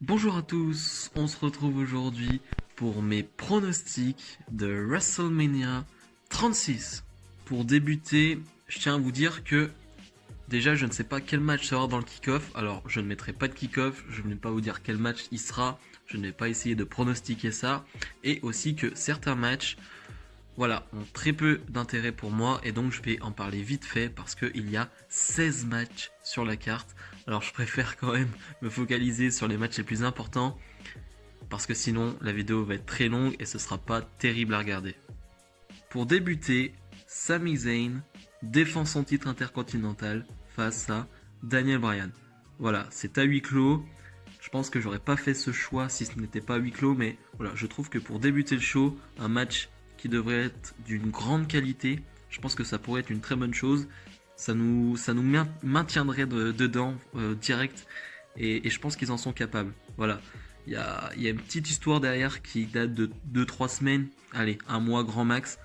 Bonjour à tous, on se retrouve aujourd'hui pour mes pronostics de WrestleMania 36. Pour débuter, je tiens à vous dire que déjà je ne sais pas quel match sera dans le kick-off, alors je ne mettrai pas de kick-off, je ne vais pas vous dire quel match il sera, je ne vais pas essayer de pronostiquer ça, et aussi que certains matchs ont très peu d'intérêt pour moi et donc je vais en parler vite fait parce qu'il y a 16 matchs sur la carte. Alors je préfère quand même me focaliser sur les matchs les plus importants parce que sinon la vidéo va être très longue et ce sera pas terrible à regarder. Pour débuter, Sami Zayn défend son titre intercontinental face à Daniel Bryan. Voilà, c'est à huis clos. Je pense que j'aurais pas fait ce choix si ce n'était pas à huis clos, mais voilà, je trouve que pour débuter le show, un match qui devrait être d'une grande qualité, je pense que ça pourrait être une très bonne chose. Ça nous maintiendrait dedans direct et je pense qu'ils en sont capables. Voilà. Il y a une petite histoire derrière qui date de 2-3 semaines, allez, un mois grand max.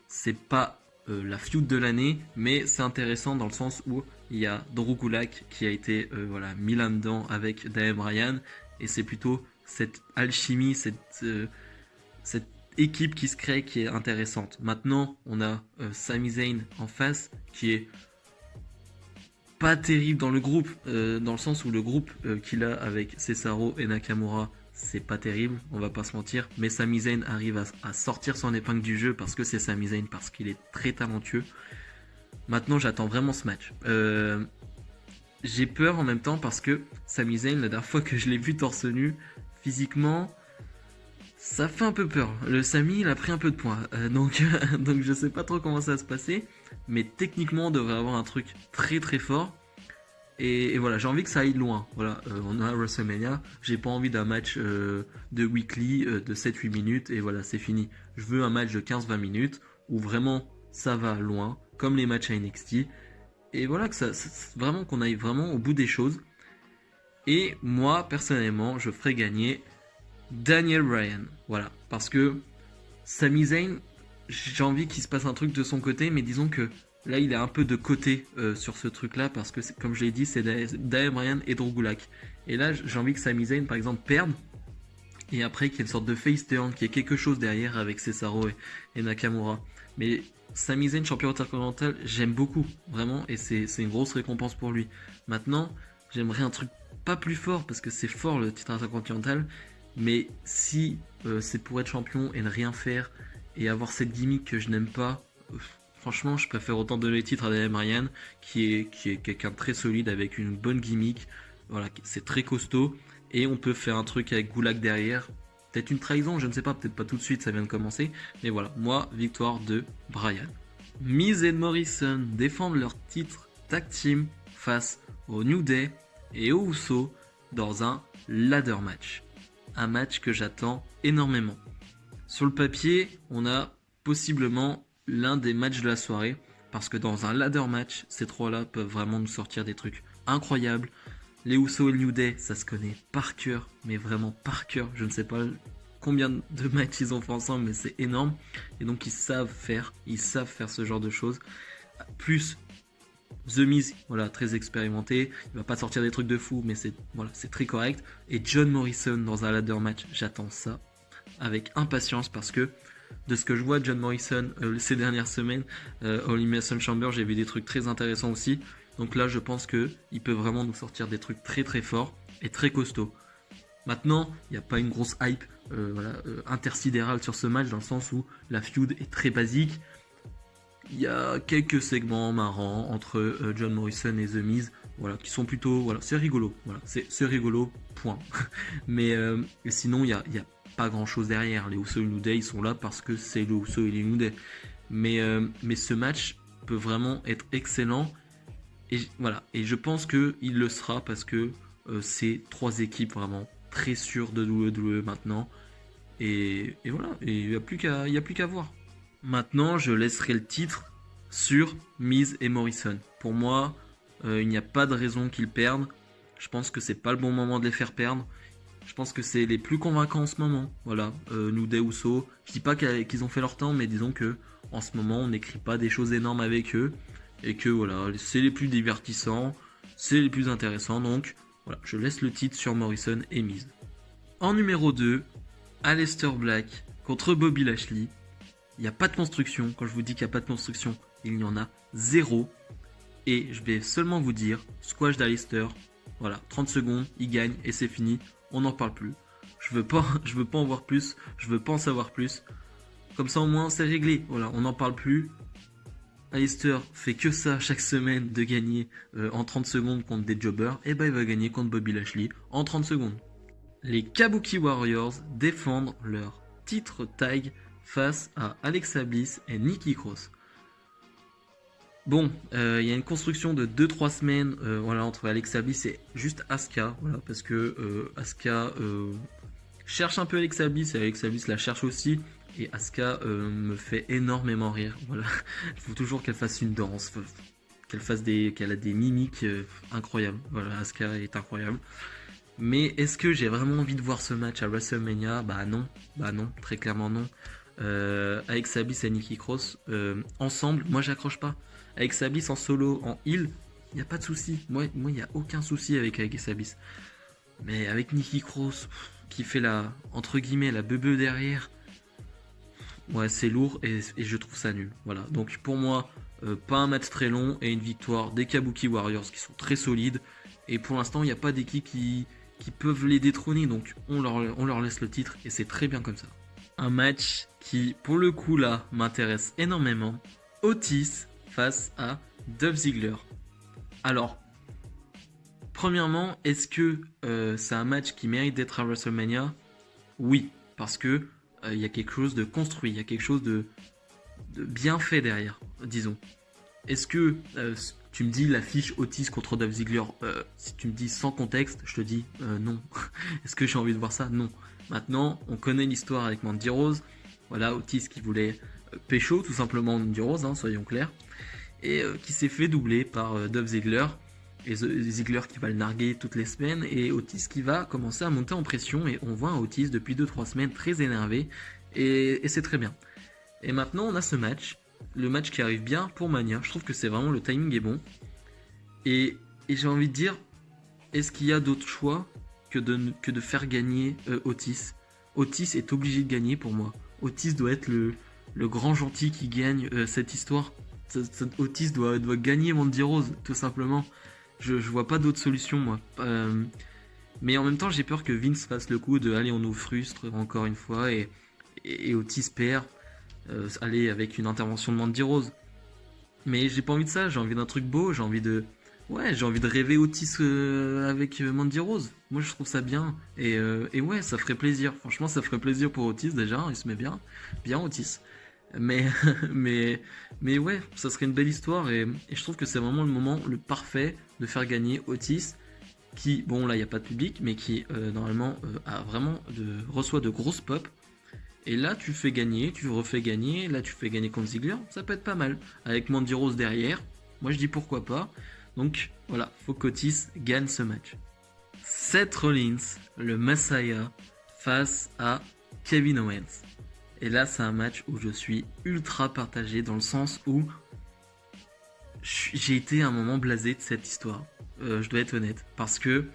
C'est pas la feud de l'année, mais c'est intéressant dans le sens où il y a Drew Gulak qui a été mis là-dedans avec Daniel Bryan et c'est plutôt cette alchimie, cette équipe qui se crée qui est intéressante. Maintenant, on a Sami Zayn en face qui est pas terrible dans le groupe, dans le sens où le groupe qu'il a avec Cesaro et Nakamura, c'est pas terrible, on va pas se mentir, mais Sami Zayn arrive à sortir son épingle du jeu parce que c'est Sami Zayn, parce qu'il est très talentueux. Maintenant, j'attends vraiment ce match. J'ai peur en même temps parce que Sami Zayn, la dernière fois que je l'ai vu torse nu, physiquement, ça fait un peu peur. Le Sami, il a pris un peu de points. Donc je sais pas trop comment ça va se passer. Mais techniquement, on devrait avoir un truc très très fort. Et voilà, j'ai envie que ça aille loin. Voilà, on a WrestleMania. J'ai pas envie d'un match de weekly de 7-8 minutes. Et voilà, c'est fini. Je veux un match de 15-20 minutes où vraiment ça va loin. Comme les matchs à NXT. Et voilà, vraiment qu'on aille vraiment au bout des choses. Et moi, personnellement, je ferai gagner Daniel Bryan, voilà, parce que Sami Zayn, j'ai envie qu'il se passe un truc de son côté, mais disons que là il est un peu de côté sur ce truc-là, parce que comme je l'ai dit, c'est Daniel Bryan et Drew Gulak. Et là j'ai envie que Sami Zayn par exemple perde, et après qu'il y ait une sorte de face turn, qu'il y ait quelque chose derrière avec Cesaro et Nakamura. Mais Sami Zayn, champion intercontinental, j'aime beaucoup, vraiment, et c'est une grosse récompense pour lui. Maintenant, j'aimerais un truc pas plus fort, parce que c'est fort le titre intercontinental, mais si c'est pour être champion et ne rien faire et avoir cette gimmick que je n'aime pas, franchement, je préfère autant donner le titre à Daniel Bryan, qui est quelqu'un de très solide avec une bonne gimmick. Voilà, c'est très costaud et on peut faire un truc avec Gulak derrière. Peut-être une trahison, je ne sais pas, peut-être pas tout de suite, ça vient de commencer. Mais voilà, moi, victoire de Bryan. Miz et Morrison défendent leur titre tag team face au New Day et aux Usos dans un ladder match. Un match que j'attends énormément. Sur le papier, on a possiblement l'un des matchs de la soirée, parce que dans un ladder match, ces trois-là peuvent vraiment nous sortir des trucs incroyables. Les Usos et le New Day, ça se connaît par cœur, mais vraiment par cœur. Je ne sais pas combien de matchs ils ont fait ensemble, mais c'est énorme. Et donc ils savent faire ce genre de choses. Plus The Miz, voilà, très expérimenté, il va pas sortir des trucs de fou, mais c'est très correct. Et John Morrison dans un ladder match, j'attends ça avec impatience parce que de ce que je vois de John Morrison ces dernières semaines, au Elimination Chamber, j'ai vu des trucs très intéressants aussi. Donc là, je pense que il peut vraiment nous sortir des trucs très très forts et très costauds. Maintenant, il n'y a pas une grosse hype intersidérale sur ce match dans le sens où la feud est très basique. Il y a quelques segments marrants entre John Morrison et The Miz, voilà, qui sont plutôt, voilà, c'est rigolo, voilà, c'est rigolo, point. Mais sinon, il y a pas grand chose derrière. Les Usos et New Day, ils sont là parce que c'est les Usos et les New Day. Mais ce match peut vraiment être excellent. Et voilà, et je pense que il le sera parce que c'est trois équipes vraiment très sûres de WWE maintenant. Et voilà, et il n'y a plus qu'à voir. Maintenant, je laisserai le titre sur Miz et Morrison. Pour moi, il n'y a pas de raison qu'ils perdent. Je pense que c'est pas le bon moment de les faire perdre. Je pense que c'est les plus convaincants en ce moment. Voilà, New Day Uso. Je dis pas qu'ils ont fait leur temps, mais disons que en ce moment, on n'écrit pas des choses énormes avec eux et que voilà, c'est les plus divertissants, c'est les plus intéressants. Donc Voilà, je laisse le titre sur Morrison et mise. En numéro 2, Aleister Black contre Bobby Lashley. Il n'y a pas de construction. Quand je vous dis qu'il n'y a pas de construction, il y en a zéro. Et je vais seulement vous dire, squash d'Aleister, voilà, 30 secondes, il gagne et c'est fini, on n'en parle plus. Je veux pas en voir plus, je veux pas en savoir plus. Comme ça au moins c'est réglé, voilà, on n'en parle plus. Aleister fait que ça chaque semaine de gagner en 30 secondes contre des jobbers, et ben il va gagner contre Bobby Lashley en 30 secondes. Les Kabuki Warriors défendent leur titre tag face à Alexa Bliss et Nikki Cross. Bon, il y a une construction de 2-3 semaines voilà, entre Alexa Bliss et juste Asuka, voilà, parce que Asuka cherche un peu Alexa Bliss et Alexa Bliss la cherche aussi. Et Asuka me fait énormément rire. Voilà. Il faut toujours qu'elle fasse une danse, qu'elle a des mimiques incroyables. Voilà, Asuka est incroyable. Mais est-ce que j'ai vraiment envie de voir ce match à WrestleMania? Bah non, très clairement non. Alexa Bliss et Nikki Cross ensemble, moi j'accroche pas. Alexa Bliss en solo, en heel, il n'y a pas de souci. Moi il n'y a aucun souci avec Alexa Bliss. Mais avec Nikki Cross, qui fait la, entre guillemets, la bebe derrière, ouais, c'est lourd et je trouve ça nul. Voilà. Donc pour moi, pas un match très long et une victoire des Kabuki Warriors qui sont très solides. Et pour l'instant, il n'y a pas d'équipe qui peuvent les détrôner. Donc on leur laisse le titre et c'est très bien comme ça. Un match qui, pour le coup là, m'intéresse énormément. Otis face à Dolph Ziggler. Alors, premièrement, est-ce que c'est un match qui mérite d'être à WrestleMania? Oui, parce que il y a quelque chose de construit, il y a quelque chose de bien fait derrière, disons. Est-ce que tu me dis l'affiche Otis contre Dolph Ziggler, si tu me dis sans contexte, je te dis non. Est-ce que j'ai envie de voir ça? Non. Maintenant, on connaît l'histoire avec Mandy Rose. Voilà, Otis qui voulait pécho tout simplement Mandy Rose, hein, soyons clairs, et qui s'est fait doubler par Dolph Ziggler. Et Ziggler qui va le narguer toutes les semaines et Otis qui va commencer à monter en pression et on voit un Otis depuis 2-3 semaines très énervé et c'est très bien. Et maintenant on a ce match, le match qui arrive bien pour Mania, je trouve que c'est vraiment, le timing est bon et j'ai envie de dire, est-ce qu'il y a d'autres choix que de faire gagner Otis? Otis est obligé de gagner pour moi, Otis doit être le grand gentil qui gagne cette histoire. Otis doit gagner Mandy Rose tout simplement. Je vois pas d'autre solution moi. Mais en même temps j'ai peur que Vince fasse le coup de allez on nous frustre encore une fois et Otis perd. Allez avec une intervention de Mandy Rose. Mais j'ai pas envie de ça, j'ai envie d'un truc beau, j'ai envie de rêver Otis avec Mandy Rose. Moi je trouve ça bien et ouais ça ferait plaisir. Franchement ça ferait plaisir pour Otis déjà, il se met bien Otis. Mais ouais, ça serait une belle histoire et je trouve que c'est vraiment le moment le parfait de faire gagner Otis qui, bon là il n'y a pas de public, mais qui normalement reçoit de grosses pop. Et là tu fais gagner, tu refais gagner, là tu fais gagner contre Ziggler, ça peut être pas mal. Avec Mandy Rose derrière, moi je dis pourquoi pas. Donc voilà, faut qu'Otis gagne ce match. Seth Rollins, le Messiah, face à Kevin Owens. Et là, c'est un match où je suis ultra partagé dans le sens où j'ai été à un moment blasé de cette histoire. Je dois être honnête. Parce que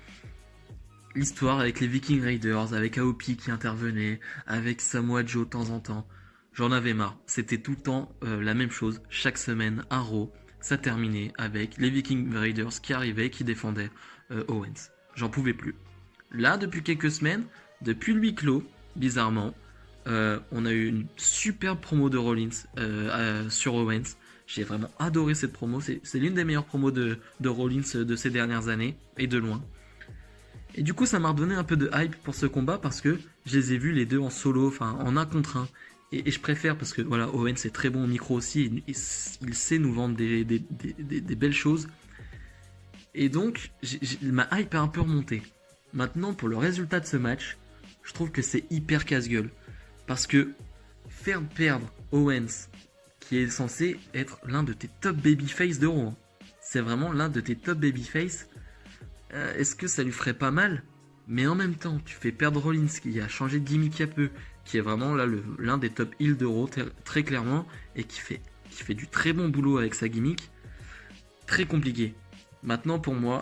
l'histoire avec les Viking Raiders, avec Aopi qui intervenait, avec Samoa Joe de temps en temps, j'en avais marre. C'était tout le temps la même chose. Chaque semaine, à Raw, ça terminait avec les Viking Raiders qui arrivaient, qui défendaient Owens. J'en pouvais plus. Là, depuis quelques semaines, depuis le huis clos, bizarrement, on a eu une superbe promo de Rollins sur Owens. J'ai vraiment adoré cette promo. C'est l'une des meilleures promos de Rollins de ces dernières années, et de loin. Et du coup, ça m'a redonné un peu de hype pour ce combat parce que je les ai vus les deux en solo, enfin en 1 contre 1. Et je préfère parce que voilà, Owens est très bon au micro aussi. Et il sait nous vendre des belles choses. Et donc, ma hype a un peu remonté. Maintenant, pour le résultat de ce match, je trouve que c'est hyper casse-gueule. Parce que faire perdre Owens, qui est censé être l'un de tes top babyface de Raw, c'est vraiment l'un de tes top babyface, est-ce que ça lui ferait pas mal? Mais en même temps, tu fais perdre Rollins, qui a changé de gimmick il y a peu, qui est vraiment là l'un des top heels de Raw, très clairement, et qui fait du très bon boulot avec sa gimmick. Très compliqué. Maintenant, pour moi,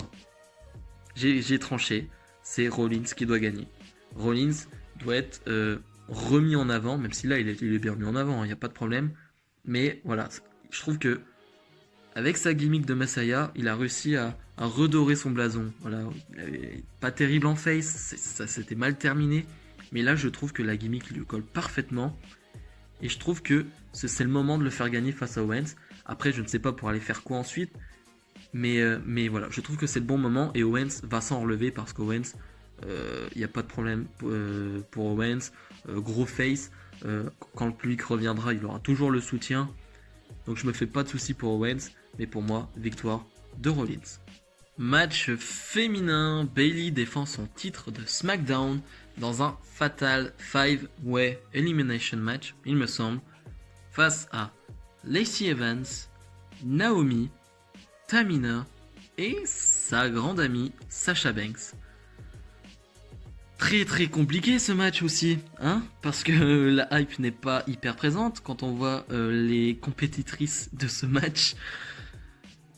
j'ai tranché. C'est Rollins qui doit gagner. Rollins doit être remis en avant, même si là il est bien mis en avant, il n'y a pas de problème. Mais voilà, je trouve que avec sa gimmick de Messiah, il a réussi à redorer son blason. Voilà, pas terrible en face, ça s'était mal terminé. Mais là, je trouve que la gimmick lui colle parfaitement. Et je trouve que c'est le moment de le faire gagner face à Owens. Après, je ne sais pas pour aller faire quoi ensuite. Mais voilà, je trouve que c'est le bon moment. Et Owens va s'en relever parce qu'Owens, il n'y a pas de problème pour Owens. Gros face. Quand le public reviendra, il aura toujours le soutien. Donc je me fais pas de soucis pour Owens. Mais pour moi, victoire de Rollins. Match féminin, Bayley défend son titre de SmackDown dans un fatal 5-way elimination match, il me semble, face à Lacey Evans, Naomi, Tamina et sa grande amie Sasha Banks. Très très compliqué ce match aussi, hein, parce que la hype n'est pas hyper présente quand on voit les compétitrices de ce match.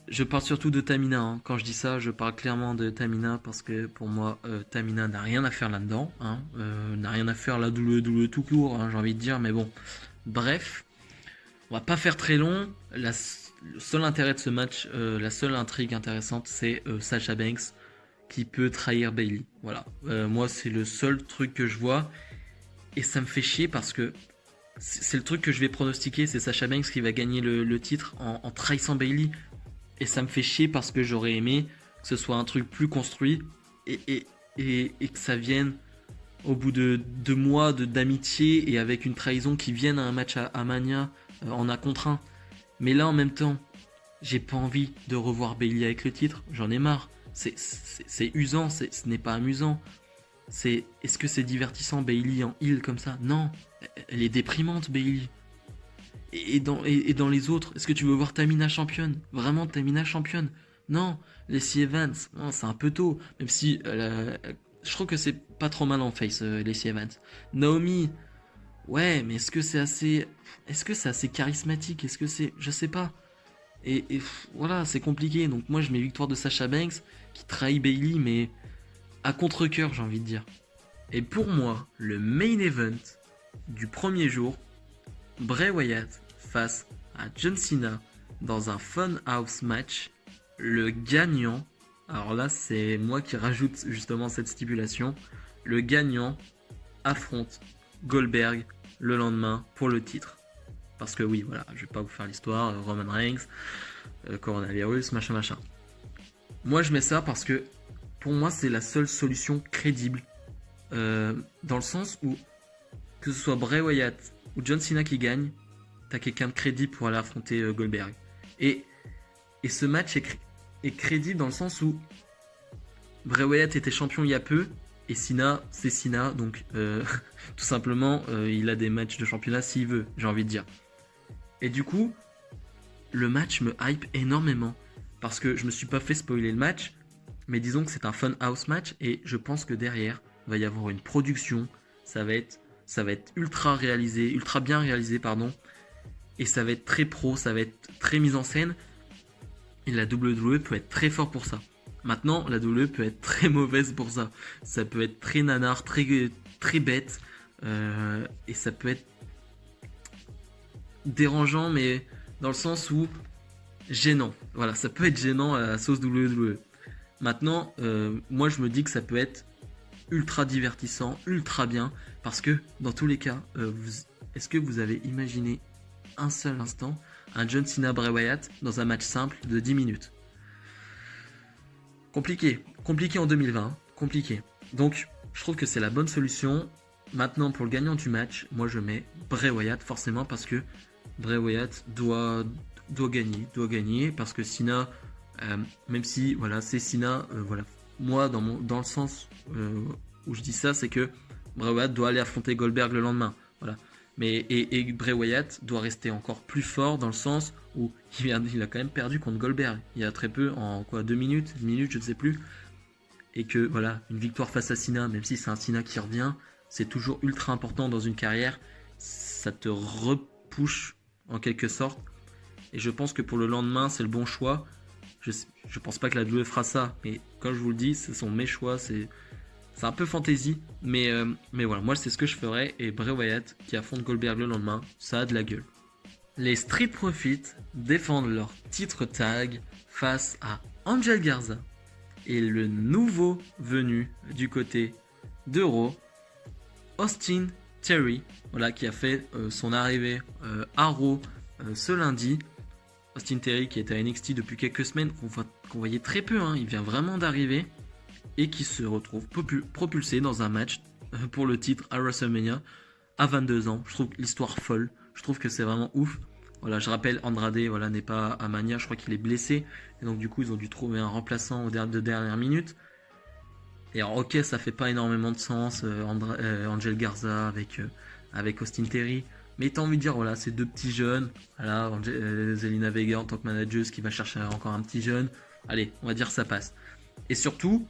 Je parle surtout de Tamina, hein. Quand je dis ça, je parle clairement de Tamina parce que pour moi, Tamina n'a rien à faire là-dedans, hein. N'a rien à faire la WWE tout court, hein, j'ai envie de dire, mais bon. Bref, on va pas faire très long. Le seul intérêt de ce match, la seule intrigue intéressante, c'est Sasha Banks qui peut trahir Bayley. Voilà, moi c'est le seul truc que je vois et ça me fait chier parce que c'est le truc que je vais pronostiquer, c'est Sasha Banks qui va gagner le titre en trahissant Bayley. Et ça me fait chier parce que j'aurais aimé que ce soit un truc plus construit et que ça vienne au bout de 2 mois d'amitié et avec une trahison qui vienne à un match à Mania en un contre un. Mais là en même temps, j'ai pas envie de revoir Bayley avec le titre, j'en ai marre. C'est usant, ce n'est pas amusant. Est-ce que c'est divertissant Bayley en heel comme ça? Non, elle est déprimante Bayley. Et dans les autres, est-ce que tu veux voir Tamina championne? Vraiment Tamina championne? Non, Lacey Evans, non, c'est un peu tôt. Même si je trouve que c'est pas trop mal en face, Lacey Evans. Naomi, ouais, mais est-ce que c'est assez charismatique? Est-ce que c'est, je sais pas. Voilà, c'est compliqué. Donc moi je mets victoire de Sasha Banks qui trahit Bayley, mais à contre-cœur, j'ai envie de dire. Et pour moi, le main event du premier jour, Bray Wyatt face à John Cena dans un Funhouse match. Le gagnant, alors là c'est moi qui rajoute justement cette stipulation, le gagnant affronte Goldberg le lendemain pour le titre. Parce que oui, voilà, je vais pas vous faire l'histoire, Roman Reigns, coronavirus, machin. Moi je mets ça parce que pour moi c'est la seule solution crédible. Dans le sens où que ce soit Bray Wyatt ou John Cena qui gagne, t'as quelqu'un de crédible pour aller affronter Goldberg. Et ce match est crédible dans le sens où Bray Wyatt était champion il y a peu, et Cena, c'est Cena, donc tout simplement, il a des matchs de championnat s'il veut, j'ai envie de dire. Et du coup, le match me hype énormément, parce que je me suis pas fait spoiler le match, mais disons que c'est un fun house match, et je pense que derrière, il va y avoir une production, ça va être ultra bien réalisé, et ça va être très pro, ça va être très mise en scène, et la WWE peut être très fort pour ça. Maintenant, la WWE peut être très mauvaise pour ça. Ça peut être très nanar, très, très bête, et ça peut être dérangeant, mais dans le sens où gênant. Voilà, ça peut être gênant à la sauce WWE. Maintenant, moi je me dis que ça peut être ultra divertissant, ultra bien, parce que dans tous les cas, est-ce que vous avez imaginé un seul instant un John Cena Bray Wyatt dans un match simple de 10 minutes? Compliqué en 2020, hein. Compliqué. Donc je trouve que c'est la bonne solution. Maintenant pour le gagnant du match, moi je mets Bray Wyatt forcément parce que Bray Wyatt doit gagner parce que Cena, même si voilà c'est Cena, voilà, moi dans le sens où je dis ça, c'est que Bray Wyatt doit aller affronter Goldberg le lendemain, voilà. Mais et Bray Wyatt doit rester encore plus fort dans le sens où il a quand même perdu contre Goldberg il y a très peu, en quoi, 2 minutes, 1 minute, je ne sais plus, et que voilà, une victoire face à Cena, même si c'est un Cena qui revient, c'est toujours ultra important dans une carrière, ça te repush en quelque sorte, et je pense que pour le lendemain c'est le bon choix. Je pense pas que la WWE fera ça, mais comme je vous le dis, ce sont mes choix, c'est un peu fantasy, mais voilà, moi c'est ce que je ferais, et Bray Wyatt qui affronte Goldberg le lendemain, ça a de la gueule. Les Street Profits défendent leur titre tag face à Angel Garza et le nouveau venu du côté de Raw, Austin Theory, voilà, qui a fait son arrivée à Raw ce lundi. Austin Theory qui était à NXT depuis quelques semaines, qu'on voyait très peu, hein, il vient vraiment d'arriver, et qui se retrouve propulsé dans un match pour le titre à WrestleMania à 22 ans. Je trouve l'histoire folle, je trouve que c'est vraiment ouf. Voilà, je rappelle, Andrade voilà, n'est pas à Mania, je crois qu'il est blessé, et donc du coup ils ont dû trouver un remplaçant de dernière minute. Et alors ok, ça fait pas énormément de sens, Angel Garza avec Austin Theory, mais t'as envie de dire, voilà, c'est deux petits jeunes, voilà, Zelina Vega en tant que manager qui va chercher encore un petit jeune, allez, on va dire ça passe. Et surtout,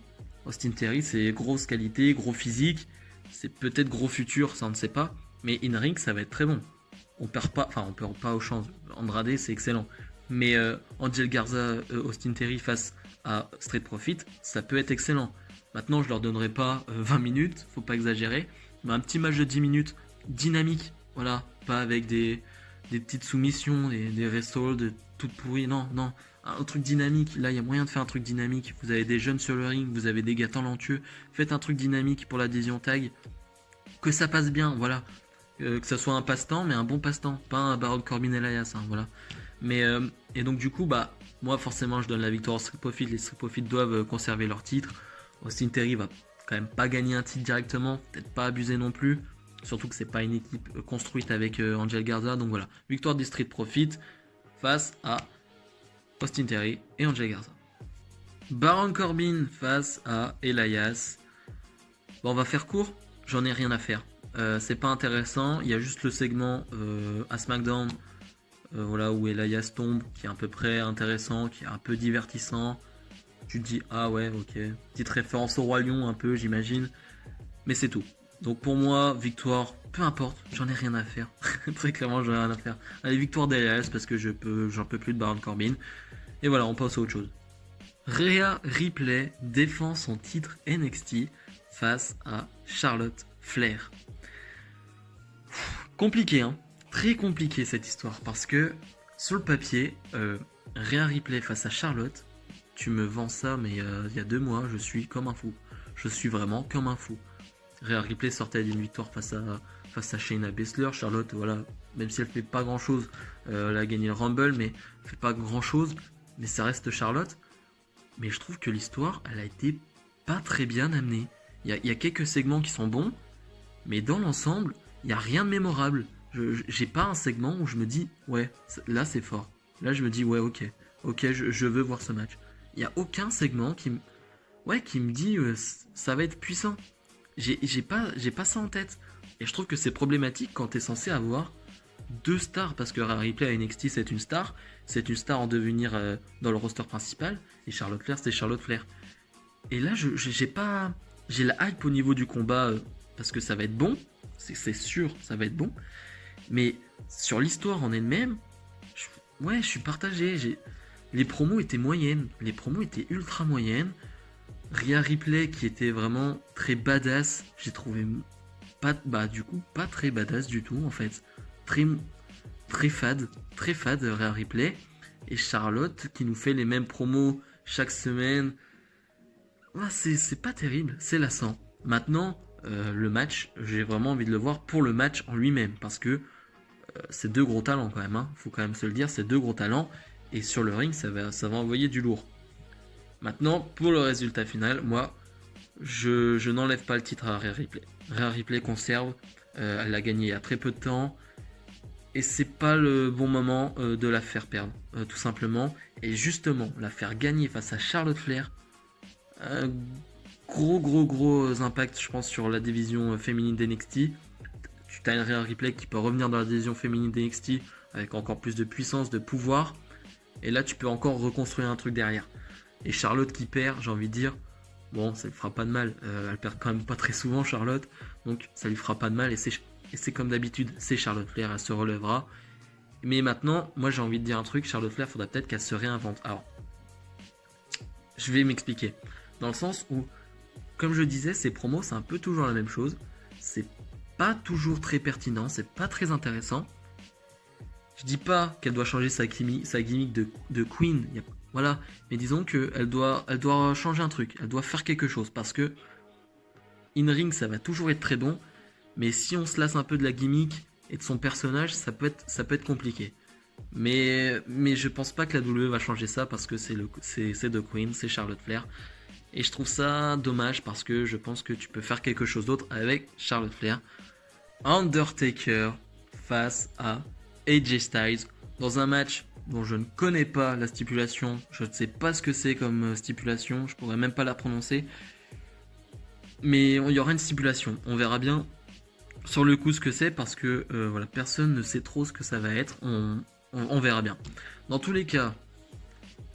Austin Theory, c'est grosse qualité, gros physique, c'est peut-être gros futur, ça on ne sait pas, mais in-ring ça va être très bon. On perd pas au champ. Andrade c'est excellent, mais Angel Garza, Austin Theory face à Street Profit, ça peut être excellent. Maintenant je leur donnerai pas 20 minutes, faut pas exagérer, mais un petit match de 10 minutes dynamique, voilà, pas avec des petites soumissions, des wrestles toutes pourries, non, un truc dynamique. Là il y a moyen de faire un truc dynamique, vous avez des jeunes sur le ring, vous avez des gars talentueux, faites un truc dynamique pour l'adhésion tag, que ça passe bien, voilà. Que ça soit un passe-temps, mais un bon passe-temps, pas un Baron Corbin Elias, hein, voilà. Mais et donc du coup, bah moi forcément je donne la victoire aux Street Profits. Les Street Profits doivent conserver leur titre. Austin Theory va quand même pas gagner un titre directement, peut-être pas abuser non plus, surtout que c'est pas une équipe construite avec Angel Garza. Donc voilà, victoire des Street Profits face à Austin Theory et Angel Garza. Baron Corbin face à Elias. Bon, on va faire court, j'en ai rien à faire. C'est pas intéressant, il y a juste le segment à SmackDown voilà, où Elias tombe, qui est à peu près intéressant, qui est un peu divertissant. Tu te dis, ah ouais, ok, petite référence au Roi Lion un peu, j'imagine, mais c'est tout. Donc pour moi, victoire, peu importe, j'en ai rien à faire. Très clairement, j'en ai rien à faire. Allez, victoire d'Elias parce que j'en peux plus de Baron Corbin. Et voilà, on passe à autre chose. Rhea Ripley défend son titre NXT face à Charlotte Flair. Compliqué, hein, très compliqué cette histoire, parce que sur le papier, Rhea Ripley face à Charlotte, tu me vends ça, mais il y a 2 mois, je suis comme un fou. Je suis vraiment comme un fou. Rhea Ripley sortait d'une victoire face à Shayna Baszler. Charlotte, voilà, même si elle fait pas grand chose, elle a gagné le Rumble, mais elle fait pas grand chose, mais ça reste Charlotte. Mais je trouve que l'histoire, elle a été pas très bien amenée. Il y a quelques segments qui sont bons, mais dans l'ensemble, il n'y a rien de mémorable. J'ai pas un segment où je me dis, ouais, là c'est fort. Là je me dis, ouais, ok, je veux voir ce match. Il n'y a aucun segment qui me dit, ça va être puissant. J'ai pas ça en tête. Et je trouve que c'est problématique quand tu es censé avoir 2 stars, parce que Rhea Ripley à NXT c'est une star en devenir dans le roster principal, et Charlotte Flair c'est Charlotte Flair. Et là j'ai la hype au niveau du combat, parce que ça va être bon, c'est sûr, ça va être bon, mais sur l'histoire en elle-même, je suis partagé. Les promos étaient moyennes, les promos étaient ultra moyennes. Rhea Ripley qui était vraiment très badass, j'ai trouvé pas très badass du tout en fait, très fade Rhea Ripley. Et Charlotte qui nous fait les mêmes promos chaque semaine, c'est pas terrible, c'est lassant. Maintenant le match, j'ai vraiment envie de le voir pour le match en lui-même, parce que c'est 2 gros talents quand même, hein. Faut quand même se le dire, c'est 2 gros talents, et sur le ring ça va envoyer du lourd. Maintenant, pour le résultat final, moi, je n'enlève pas le titre à Rhea Ripley. Rhea Ripley conserve, elle l'a gagné il y a très peu de temps, et c'est pas le bon moment de la faire perdre, tout simplement. Et justement, la faire gagner face à Charlotte Flair, gros impact, je pense, sur la division féminine d'NXT. Tu as une Rhea Ripley qui peut revenir dans la division féminine d'NXT avec encore plus de puissance, de pouvoir, et là tu peux encore reconstruire un truc derrière. Et Charlotte qui perd, j'ai envie de dire, bon, ça lui fera pas de mal. Elle perd quand même pas très souvent, Charlotte, donc ça lui fera pas de mal. Et c'est comme d'habitude, c'est Charlotte Flair, elle se relèvera. Mais maintenant, moi j'ai envie de dire un truc, Charlotte Flair, faudra peut-être qu'elle se réinvente. Alors, Je vais m'expliquer. Dans le sens où, comme je disais, ces promos, c'est un peu toujours la même chose. C'est pas toujours très pertinent, c'est pas très intéressant. Je dis pas qu'elle doit changer sa gimmick de Queen, voilà, mais disons qu'elle elle doit changer un truc, elle doit faire quelque chose, parce que in-ring, ça va toujours être très bon, mais si on se lasse un peu de la gimmick et de son personnage, ça peut être compliqué. Mais je pense pas que la WWE va changer ça, parce que c'est The Queen, c'est Charlotte Flair. Et je trouve ça dommage, parce que je pense que tu peux faire quelque chose d'autre avec Charlotte Flair. Undertaker face à AJ Styles dans un match dont je ne connais pas la stipulation, je ne sais pas ce que c'est comme stipulation, je pourrais même pas la prononcer, mais il y aura une stipulation, on verra bien sur le coup ce que c'est, parce que voilà, personne ne sait trop ce que ça va être, on verra bien. Dans tous les cas,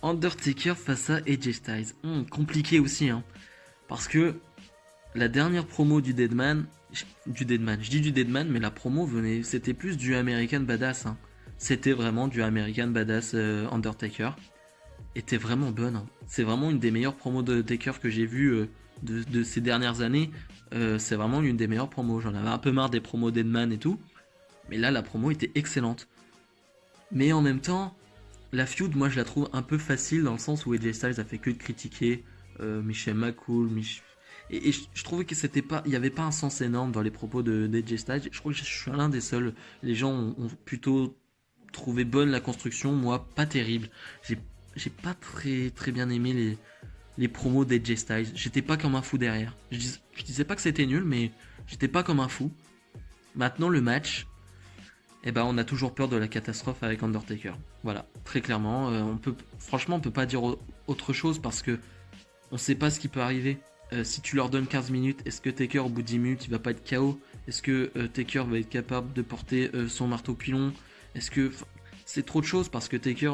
Undertaker face à AJ Styles, compliqué aussi, hein, parce que la dernière promo du Deadman, je dis du Deadman, mais la promo c'était plus du American Badass, hein. C'était vraiment du American Badass Undertaker. Était vraiment bonne, hein. C'est vraiment une des meilleures promos de Taker que j'ai vues de ces dernières années. C'est vraiment l'une des meilleures promos. J'en avais un peu marre des promos Deadman et tout, mais là la promo était excellente. Mais en même temps, la feud, moi je la trouve un peu facile, dans le sens où AJ Styles a fait que de critiquer Michel McCool, et je trouvais que c'était pas, il n'y avait pas un sens énorme dans les propos d'AJ Styles. Je crois que je suis l'un des seuls. Les gens ont plutôt trouvé bonne la construction, moi pas terrible. J'ai pas très bien aimé les promos d'AJ Styles. J'étais pas comme un fou derrière. Je disais pas que c'était nul, mais j'étais pas comme un fou. Maintenant le match, eh ben on a toujours peur de la catastrophe avec Undertaker. Voilà, très clairement, franchement on peut pas dire autre chose, parce que on sait pas ce qui peut arriver. Si tu leur donnes 15 minutes, est-ce que Taker au bout de 10 minutes il va pas être KO? Est-ce que Taker va être capable de porter son marteau pilon? Est-ce que c'est trop de choses, parce que Taker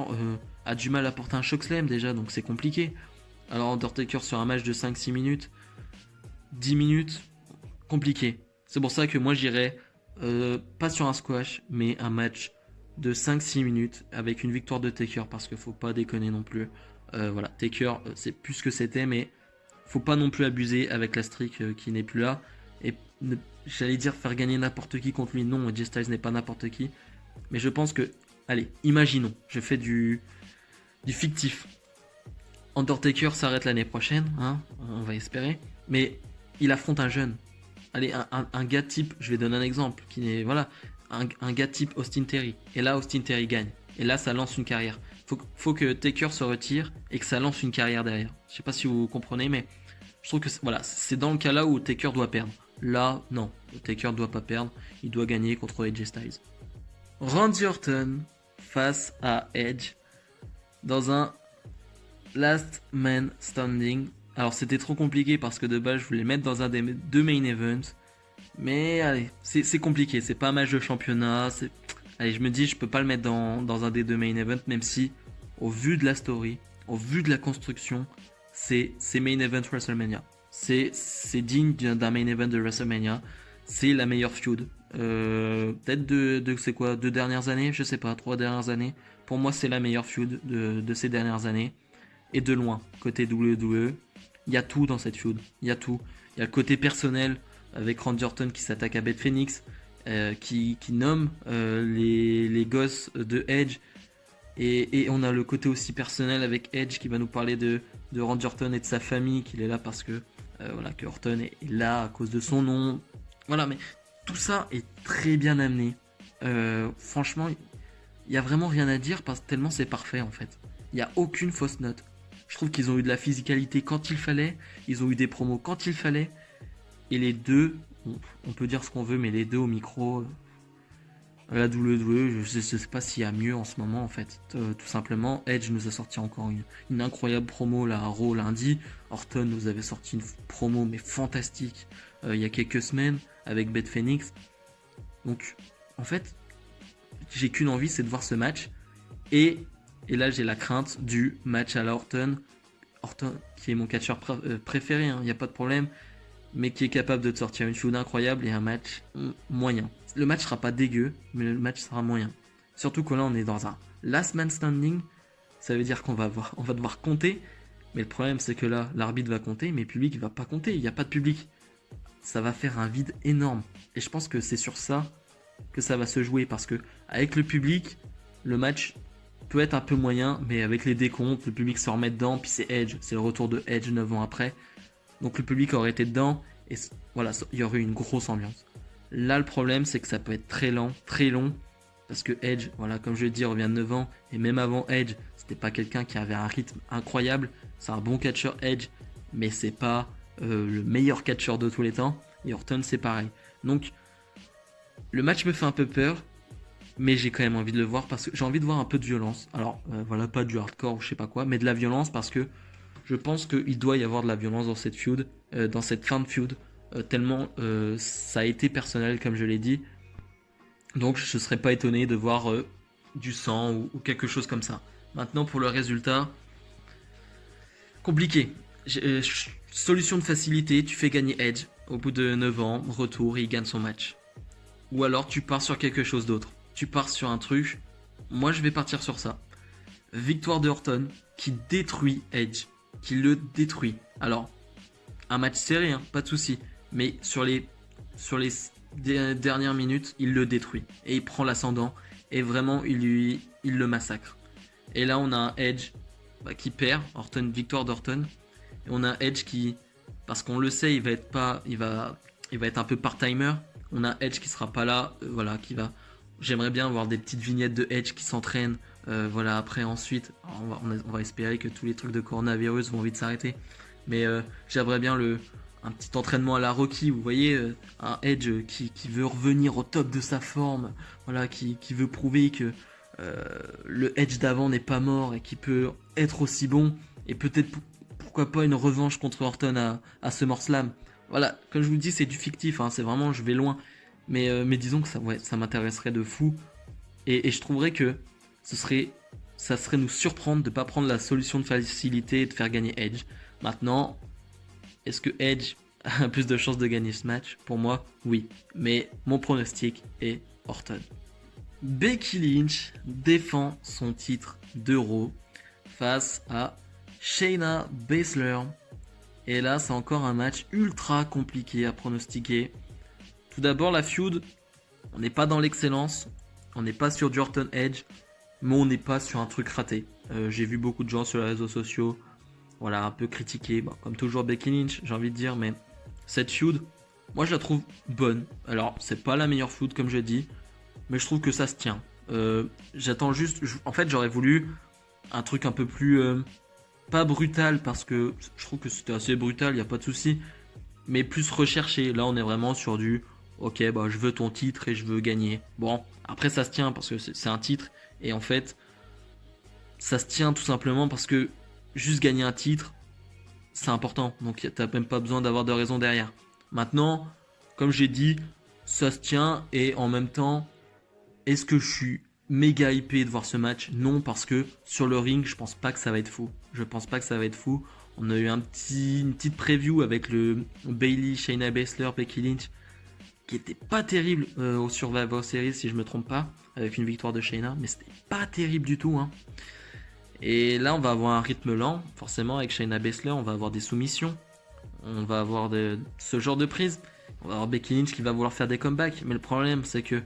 a du mal à porter un chokeslam déjà, donc c'est compliqué. Alors Undertaker sur un match de 5-6 minutes, 10 minutes, compliqué. C'est pour ça que moi j'irais pas sur un squash, mais un match de 5-6 minutes avec une victoire de Taker, parce qu'il faut pas déconner non plus. Voilà, Taker c'est plus ce que c'était, mais faut pas non plus abuser avec la streak qui n'est plus là. Et j'allais dire faire gagner n'importe qui contre lui. Non, AJ Styles n'est pas n'importe qui. Mais je pense que, allez, imaginons, je fais du fictif. Undertaker s'arrête l'année prochaine, hein, on va espérer. Mais il affronte un jeune. Allez, un gars type, je vais donner un exemple, qui est, voilà, un gars type Austin Theory. Et là, Austin Theory gagne. Et là, ça lance une carrière. Faut que Taker se retire et que ça lance une carrière derrière. Je sais pas si vous comprenez, mais je trouve que voilà, c'est dans le cas là où Taker doit perdre. Là, non, Taker doit pas perdre. Il doit gagner contre AJ Styles. Randy Orton face à Edge dans un Last Man Standing. Alors c'était trop compliqué, parce que de base je voulais mettre dans un des deux main events. Mais allez, c'est compliqué. C'est pas un match de championnat. Allez, je me dis, je peux pas le mettre dans un des deux main events, même si, au vu de la story, au vu de la construction, c'est main event WrestleMania. C'est digne d'un main event de WrestleMania. C'est la meilleure feud. Peut-être c'est quoi, 2 dernières années, je sais pas, 3 dernières années. Pour moi, c'est la meilleure feud de ces dernières années. Et de loin, côté WWE, il y a tout dans cette feud. Il y a tout. Il y a le côté personnel, avec Randy Orton qui s'attaque à Beth Phoenix, qui nomme les gosses de Edge, et on a le côté aussi personnel avec Edge qui va nous parler de Randy Orton et de sa famille, qu'il est là parce que voilà, que Orton est là à cause de son nom. Voilà, mais tout ça est très bien amené. Franchement, il y a vraiment rien à dire, parce que tellement c'est parfait en fait. Il y a aucune fausse note. Je trouve qu'ils ont eu de la physicalité quand il fallait, ils ont eu des promos quand il fallait, et les deux, on peut dire ce qu'on veut, mais les deux au micro, la WWE, je sais pas s'il y a mieux en ce moment en fait. Tout simplement, Edge nous a sorti encore une incroyable promo là, à Raw lundi. Orton nous avait sorti une promo mais fantastique il y a quelques semaines avec Beth Phoenix. Donc en fait, j'ai qu'une envie, c'est de voir ce match. Et là j'ai la crainte du match à la Orton. Orton qui est mon catcheur préféré, il n'y a pas de problème, mais qui est capable de te sortir une feud incroyable et un match moyen. Le match sera pas dégueu, mais le match sera moyen. Surtout que là on est dans un last man standing, ça veut dire qu'on va devoir compter Mais le problème, c'est que là, l'arbitre va compter, mais le public, il va pas compter. Il n'y a pas de public. Ça va faire un vide énorme. Et je pense que c'est sur ça que ça va se jouer. Parce que avec le public, le match peut être un peu moyen, mais avec les décomptes, le public se remet dedans. Puis c'est Edge. C'est le retour de Edge 9 ans après. Donc le public aurait été dedans. Et voilà, il y aurait eu une grosse ambiance. Là, le problème, c'est que ça peut être très lent, très long. Parce que Edge, voilà, comme je l'ai dit, revient de 9 ans. Et même avant Edge, c'était pas quelqu'un qui avait un rythme incroyable. C'est un bon catcheur Edge, mais c'est pas le meilleur catcheur de tous les temps. Et Orton, c'est pareil. Donc, le match me fait un peu peur, mais j'ai quand même envie de le voir parce que j'ai envie de voir un peu de violence. Alors, voilà, pas du hardcore ou je sais pas quoi, mais de la violence parce que je pense qu'il doit y avoir de la violence dans cette feud, dans cette fin de feud, tellement ça a été personnel, comme je l'ai dit. Donc, je ne serais pas étonné de voir du sang ou quelque chose comme ça. Maintenant, pour le résultat, compliqué. Solution de facilité, tu fais gagner Edge au bout de 9 ans, retour et il gagne son match. Ou alors tu pars sur quelque chose d'autre. Tu pars sur un truc. Moi je vais partir sur ça. Victoire de Orton qui détruit Edge. Qui le détruit. Alors, un match serré, hein, pas de souci. Mais sur les dernières minutes, il le détruit. Et il prend l'ascendant. Et vraiment, il le massacre. Et là, on a un Edge qui perd. Orton, victoire d'Orton. Et on a un Edge qui, parce qu'on le sait, il va être un peu part-timer. On a Edge qui sera pas là, voilà, qui va. J'aimerais bien voir des petites vignettes de Edge qui s'entraînent, voilà. Après, ensuite, on va espérer que tous les trucs de coronavirus vont vite s'arrêter. Mais j'aimerais bien un petit entraînement à la Rocky. Vous voyez, un Edge qui veut revenir au top de sa forme, voilà, qui veut prouver que le Edge d'avant n'est pas mort et qui peut être aussi bon et peut-être pourquoi pas une revanche contre Orton à SummerSlam. Voilà, comme je vous dis, c'est du fictif, hein, c'est vraiment, je vais loin. Mais disons que ça m'intéresserait de fou. Et je trouverais que ça serait nous surprendre de ne pas prendre la solution de facilité et de faire gagner Edge. Maintenant, est-ce que Edge a plus de chances de gagner ce match? Pour moi, oui. Mais mon pronostic est Orton. Becky Lynch défend son titre d'Euro face à Shayna Baszler. Et là, c'est encore un match ultra compliqué à pronostiquer. Tout d'abord, la feud, on n'est pas dans l'excellence, on n'est pas sur du Orton Edge, mais on n'est pas sur un truc raté. J'ai vu beaucoup de gens sur les réseaux sociaux, voilà, un peu critiquer, bon, comme toujours Becky Lynch, j'ai envie de dire, mais cette feud, moi je la trouve bonne. Alors, c'est pas la meilleure feud comme je dis, mais je trouve que ça se tient. J'attends juste, en fait, j'aurais voulu un truc un peu plus pas brutal parce que je trouve que c'était assez brutal, il n'y a pas de souci, mais plus recherché. Là, on est vraiment sur du ok, bah je veux ton titre et je veux gagner. Bon, après ça se tient parce que c'est un titre et en fait, ça se tient tout simplement parce que juste gagner un titre, c'est important. Donc t'as même pas besoin d'avoir de raison derrière. Maintenant, comme j'ai dit, ça se tient et en même temps, est-ce que je suis méga hypé de voir ce match? Non, parce que sur le ring, je pense pas que ça va être fou. Je pense pas que ça va être fou. On a eu une petite preview avec le Bayley, Shayna Baszler, Becky Lynch, qui était pas terrible au Survivor Series, si je me trompe pas, avec une victoire de Shayna, mais c'était pas terrible du tout, hein. Et là, on va avoir un rythme lent, forcément, avec Shayna Baszler, on va avoir des soumissions, on va avoir ce genre de prise, on va avoir Becky Lynch qui va vouloir faire des comebacks, mais le problème, c'est que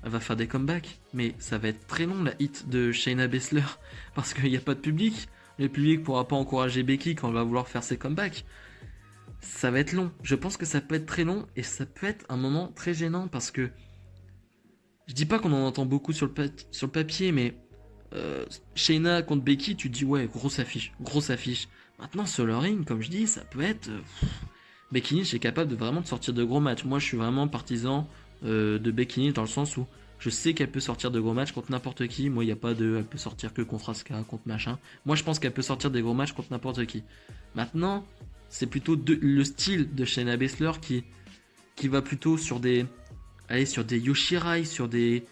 elle va faire des comebacks, mais ça va être très long la hit de Shayna Baszler, parce qu'il n'y a pas de public. Le public pourra pas encourager Becky quand elle va vouloir faire ses comebacks. Ça va être long. Je pense que ça peut être très long et ça peut être un moment très gênant parce que je dis pas qu'on en entend beaucoup sur le papier, mais Shayna contre Becky, tu te dis ouais, grosse affiche. Maintenant sur le ring, comme je dis, ça peut être Becky Lynch est capable de vraiment de sortir de gros matchs. Moi, je suis vraiment partisan de Becky Lynch dans le sens où je sais qu'elle peut sortir de gros matchs contre n'importe qui. Moi, il n'y a pas de... Elle peut sortir que contre Asuka, contre machin. Moi, je pense qu'elle peut sortir des gros matchs contre n'importe qui. Maintenant, c'est plutôt le style de Shayna Baszler qui va plutôt sur des... Allez, sur des Yoshirai, sur des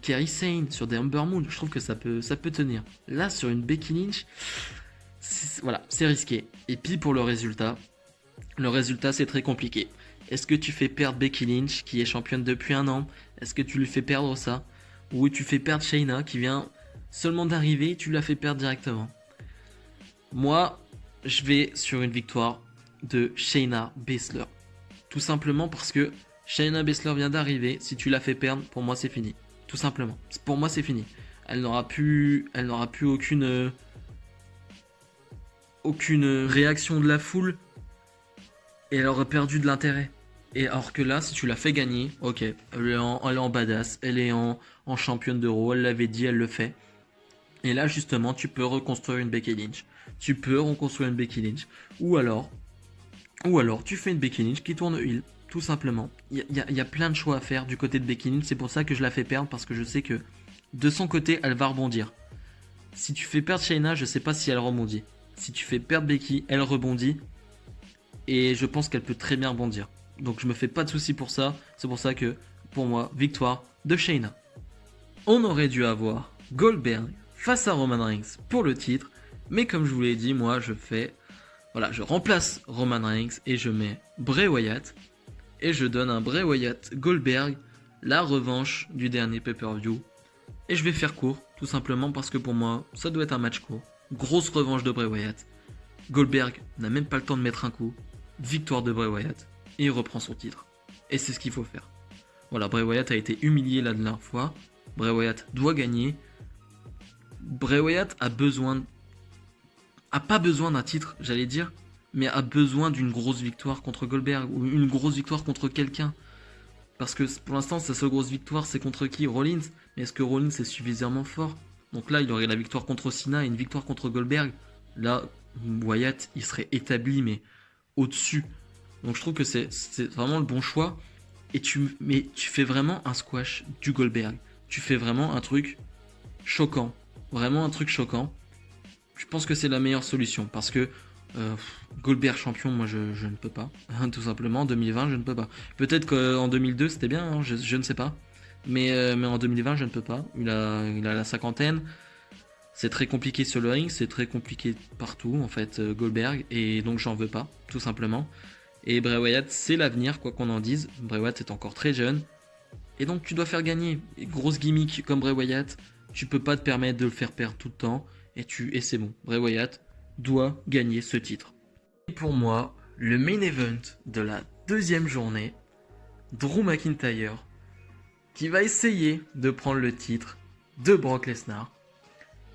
Kairi Sane, sur des Ember Moon. Je trouve que ça peut tenir. Là, sur une Becky Lynch, voilà, c'est risqué. Et puis, pour le résultat, c'est très compliqué. Est-ce que tu fais perdre Becky Lynch, qui est championne depuis 1 an? Est-ce que tu lui fais perdre ça? Ou tu fais perdre Shayna, qui vient seulement d'arriver, tu la fais perdre directement? Moi, je vais sur une victoire de Shayna Baszler. Tout simplement parce que Shayna Baszler vient d'arriver. Si tu la fais perdre, pour moi c'est fini. Tout simplement. Pour moi c'est fini. Elle n'aura plus aucune réaction de la foule. Et elle aurait perdu de l'intérêt. Et alors que là, si tu la fais gagner, ok, elle est en badass, elle est en championne d'Euro, elle l'avait dit, elle le fait. Et là, justement, tu peux reconstruire une Becky Lynch. Tu peux reconstruire une Becky Lynch. Ou alors, tu fais une Becky Lynch qui tourne heel, tout simplement. Il y a plein de choix à faire du côté de Becky Lynch. C'est pour ça que je la fais perdre, parce que je sais que de son côté, elle va rebondir. Si tu fais perdre Shayna, je sais pas si elle rebondit. Si tu fais perdre Becky, elle rebondit. Et je pense qu'elle peut très bien rebondir. Donc je me fais pas de soucis pour ça. C'est pour ça que, pour moi, victoire de Shayna. On aurait dû avoir Goldberg face à Roman Reigns pour le titre. Mais comme je vous l'ai dit, moi je remplace Roman Reigns et je mets Bray Wyatt. Et je donne un Bray Wyatt Goldberg, la revanche du dernier pay-per-view. Et je vais faire court, tout simplement parce que pour moi, ça doit être un match court. Grosse revanche de Bray Wyatt. Goldberg n'a même pas le temps de mettre un coup. Victoire de Bray Wyatt. Et il reprend son titre. Et c'est ce qu'il faut faire. Voilà, Bray Wyatt a été humilié la dernière fois. Bray Wyatt doit gagner. Bray Wyatt a pas besoin d'un titre, j'allais dire, mais a besoin d'une grosse victoire contre Goldberg ou une grosse victoire contre quelqu'un. Parce que pour l'instant, sa seule grosse victoire, c'est contre qui? Rollins. Mais est-ce que Rollins est suffisamment fort? Donc là, il aurait la victoire contre Cena et une victoire contre Goldberg. Là, Wyatt, il serait établi, mais au-dessus. Donc je trouve que c'est vraiment le bon choix. Mais tu fais vraiment un squash du Goldberg. Tu fais vraiment un truc choquant. Vraiment un truc choquant. Je pense que c'est la meilleure solution. Parce que Goldberg champion, moi je ne peux pas. Tout simplement, en 2020, je ne peux pas. Peut-être qu'en 2002, c'était bien, hein, je ne sais pas. Mais en 2020, je ne peux pas. Il a la cinquantaine. C'est très compliqué sur le ring, c'est très compliqué partout en fait, Goldberg, et donc j'en veux pas, tout simplement. Et Bray Wyatt, c'est l'avenir, quoi qu'on en dise. Bray Wyatt est encore très jeune, et donc tu dois faire gagner. Et grosse gimmick comme Bray Wyatt, tu peux pas te permettre de le faire perdre tout le temps, et c'est bon. Bray Wyatt doit gagner ce titre. Et pour moi, le main event de la deuxième journée, Drew McIntyre, qui va essayer de prendre le titre de Brock Lesnar.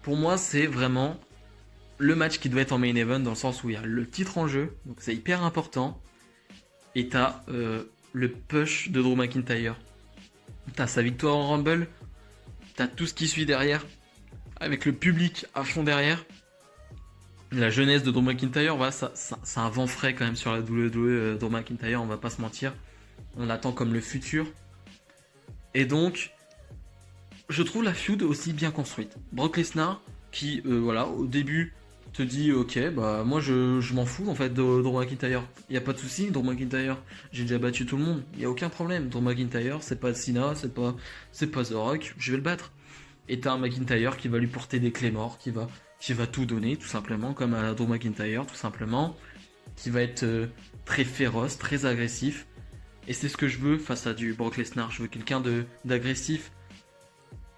Pour moi, c'est vraiment le match qui doit être en main event dans le sens où il y a le titre en jeu, donc c'est hyper important. Et t'as le push de Drew McIntyre. T'as sa victoire en Rumble, t'as tout ce qui suit derrière, avec le public à fond derrière. La jeunesse de Drew McIntyre, voilà, ça un vent frais quand même sur la WWE. Drew McIntyre, on va pas se mentir. On l'attend comme le futur. Et donc, je trouve la feud aussi bien construite. Brock Lesnar, qui, au début, te dit, ok, bah moi je m'en fous en fait de Drew McIntyre. Y a pas de souci, Drew McIntyre, j'ai déjà battu tout le monde, y a aucun problème. Drew McIntyre, c'est pas Cena, c'est pas The Rock, je vais le battre. Et t'as un McIntyre qui va lui porter des Claymore, qui va tout donner, tout simplement, comme à Drew McIntyre, tout simplement, qui va être très féroce, très agressif. Et c'est ce que je veux face à du Brock Lesnar. Je veux quelqu'un d'agressif.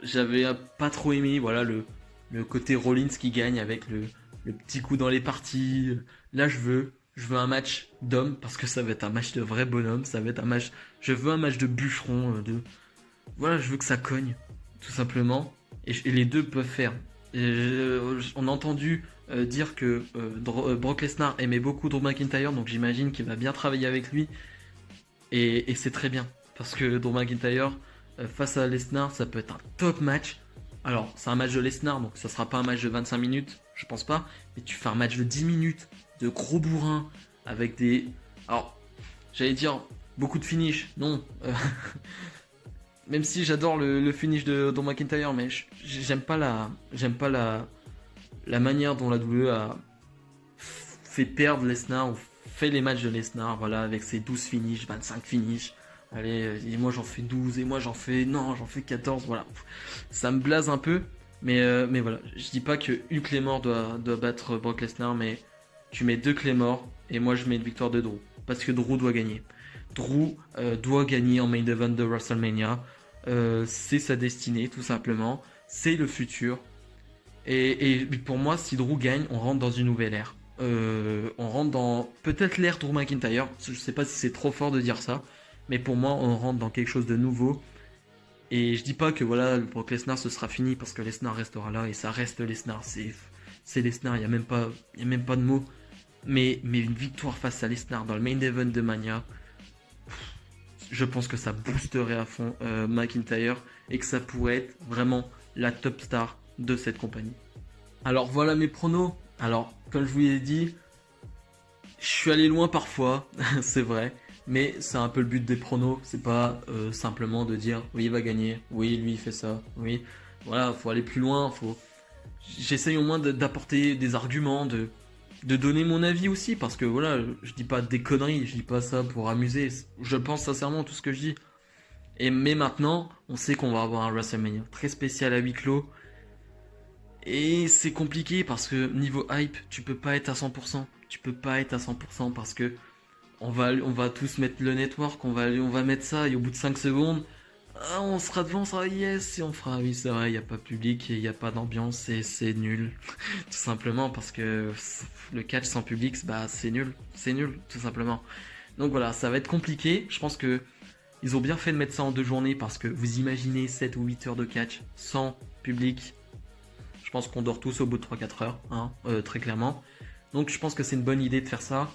J'avais pas trop aimé, voilà, le côté Rollins qui gagne avec le petit coup dans les parties. Là, je veux un match d'homme parce que ça va être un match de vrai bonhomme. Ça va être un match. Je veux un match de bûcheron. Voilà, je veux que ça cogne, tout simplement. Et les deux peuvent faire. On a entendu dire que Brock Lesnar aimait beaucoup Drew McIntyre, donc j'imagine qu'il va bien travailler avec lui. Et c'est très bien parce que Drew McIntyre face à Lesnar, ça peut être un top match. Alors, c'est un match de Lesnar, donc ça sera pas un match de 25 minutes, je pense pas. Mais tu fais un match de 10 minutes, de gros bourrins, avec des... Alors, j'allais dire, beaucoup de finish, non. Même si j'adore le finish de Drew McIntyre, mais j'aime pas la manière dont la WWE a fait perdre Lesnar, ou fait les matchs de Lesnar, voilà, avec ses 12 finishes, 25 finishes. Allez, et moi j'en fais 12, et moi j'en fais 14, voilà. Ça me blase un peu, mais voilà. Je dis pas que une Claymore doit battre Brock Lesnar, mais tu mets 2 Claymore, et moi je mets une victoire de Drew. Parce que Drew doit gagner. Drew doit gagner en main event de WrestleMania. C'est sa destinée, tout simplement. C'est le futur. Et pour moi, si Drew gagne, on rentre dans une nouvelle ère. on rentre dans peut-être l'ère Drew McIntyre. Je sais pas si c'est trop fort de dire ça, mais pour moi, on rentre dans quelque chose de nouveau. Et je dis pas que voilà, le Brock Lesnar ce sera fini parce que Lesnar restera là et ça reste Lesnar. C'est Lesnar, il y a même pas de mots. Mais une victoire face à Lesnar dans le main event de Mania, je pense que ça boosterait à fond McIntyre et que ça pourrait être vraiment la top star de cette compagnie. Alors voilà mes pronos. Alors, comme je vous l'ai dit, je suis allé loin parfois, c'est vrai, mais c'est un peu le but des pronos. C'est pas simplement de dire oui, il va gagner, oui, lui il fait ça, oui. Voilà, faut aller plus loin, j'essaye au moins d'apporter des arguments, de donner mon avis aussi, parce que voilà, je dis pas des conneries, je dis pas ça pour amuser, je pense sincèrement tout ce que je dis. Mais maintenant, on sait qu'on va avoir un WrestleMania très spécial à huis clos. Et c'est compliqué parce que niveau hype, tu peux pas être à 100%. Tu peux pas être à 100% parce que on va tous mettre le network, on va mettre ça et au bout de 5 secondes, on sera devant, on sera yes et on fera oui c'est vrai, il n'y a pas de public, il n'y a pas d'ambiance et c'est nul. Tout simplement parce que le catch sans public, bah c'est nul tout simplement. Donc voilà, ça va être compliqué. Je pense que ils ont bien fait de mettre ça en 2 journées parce que vous imaginez 7 ou 8 heures de catch sans public. Je pense qu'on dort tous au bout de 3-4 heures, hein, très clairement. Donc je pense que c'est une bonne idée de faire ça.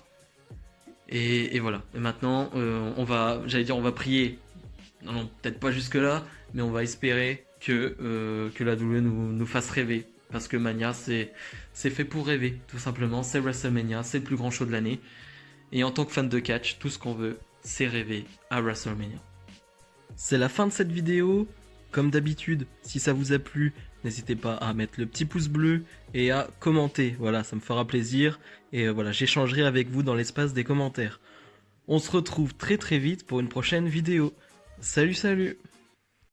Et voilà. Et maintenant, on va prier. Non, peut-être pas jusque là, mais on va espérer que la WWE nous fasse rêver. Parce que Mania, c'est fait pour rêver, tout simplement. C'est WrestleMania, c'est le plus grand show de l'année. Et en tant que fan de catch, tout ce qu'on veut, c'est rêver à WrestleMania. C'est la fin de cette vidéo. Comme d'habitude, si ça vous a plu, n'hésitez pas à mettre le petit pouce bleu et à commenter. Voilà, ça me fera plaisir. Et voilà, j'échangerai avec vous dans l'espace des commentaires. On se retrouve très très vite pour une prochaine vidéo. Salut salut!